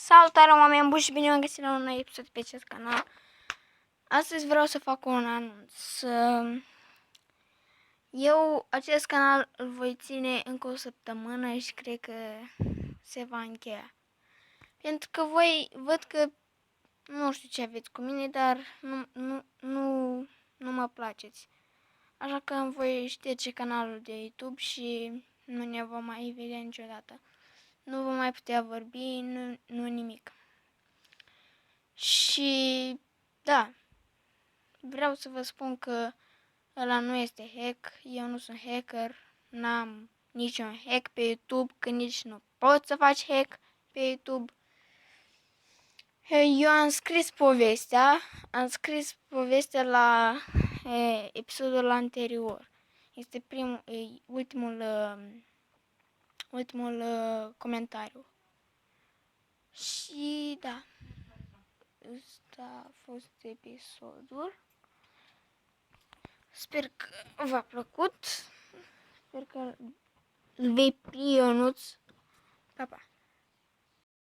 Salutare oameni buni și bine am găsit la un nou episod pe acest canal. Astăzi vreau să fac un anunț. Eu acest canal îl voi ține încă o săptămână și cred că se va încheia. Pentru că voi văd că nu știu ce aveți cu mine, dar nu mă placeți. Așa că îmi voi șterge canalul de YouTube și nu ne vom mai vedea niciodată. Nu vom mai putea vorbi, nu nimic. Și da, vreau să vă spun că ăla nu este hack, eu nu sunt hacker, n-am niciun hack pe YouTube, că nici nu pot să faci hack pe YouTube. Eu am scris povestea la episodul anterior. Este ultimul comentariu. Și da, ăsta a fost episodul. Sper că v-a plăcut. Sper că îl vei primi, Ionuț. Pa, pa!